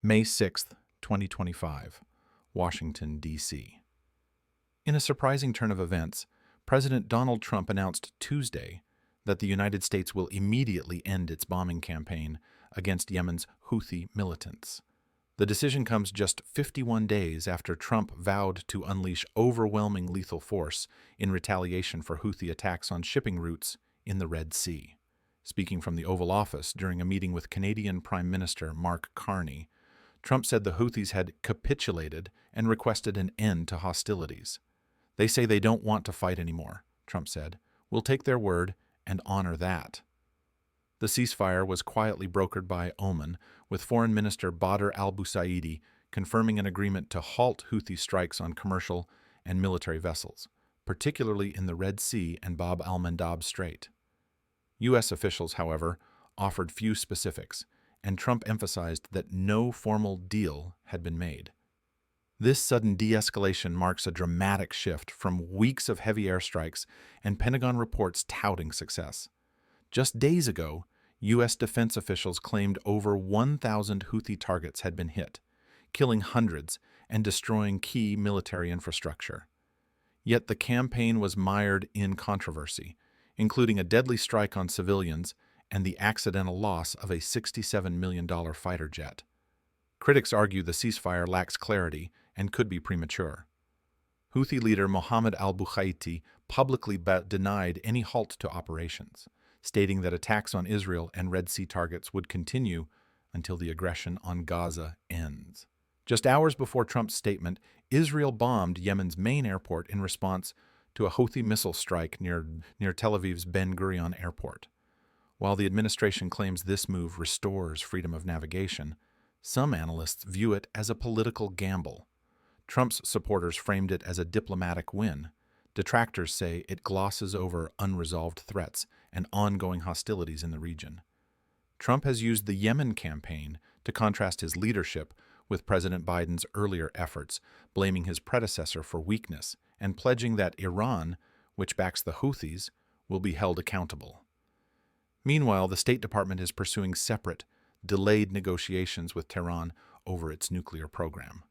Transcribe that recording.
May 6th, 2025, Washington, D.C. In a surprising turn of events, President Donald Trump announced Tuesday that the United States will immediately end its bombing campaign against Yemen's Houthi militants. The decision comes just 51 days after Trump vowed to unleash overwhelming lethal force in retaliation for Houthi attacks on shipping routes in the Red Sea. Speaking from the Oval Office during a meeting with Canadian Prime Minister Mark Carney, Trump said the Houthis had capitulated and requested an end to hostilities. "They say they don't want to fight anymore," Trump said. "We'll take their word and honor that." The ceasefire was quietly brokered by Oman, with Foreign Minister Badr al-Busaidi confirming an agreement to halt Houthi strikes on commercial and military vessels, particularly in the Red Sea and Bab al-Mandab Strait. U.S. officials, however, offered few specifics, and Trump emphasized that no formal deal had been made. This sudden de-escalation marks a dramatic shift from weeks of heavy airstrikes and Pentagon reports touting success. Just days ago, U.S. defense officials claimed over 1,000 Houthi targets had been hit, killing hundreds and destroying key military infrastructure. Yet the campaign was mired in controversy, including a deadly strike on civilians and the accidental loss of a $67 million fighter jet. Critics argue the ceasefire lacks clarity and could be premature. Houthi leader Mohammed al-Busaidi publicly denied any halt to operations, stating that attacks on Israel and Red Sea targets would continue until the aggression on Gaza ends. Just hours before Trump's statement, Israel bombed Yemen's main airport in response to a Houthi missile strike near Tel Aviv's Ben Gurion airport. While the administration claims this move restores freedom of navigation, some analysts view it as a political gamble. Trump's supporters framed it as a diplomatic win. Detractors say it glosses over unresolved threats and ongoing hostilities in the region. Trump has used the Yemen campaign to contrast his leadership with President Biden's earlier efforts, blaming his predecessor for weakness and pledging that Iran, which backs the Houthis, will be held accountable. Meanwhile, the State Department is pursuing separate, delayed negotiations with Tehran over its nuclear program.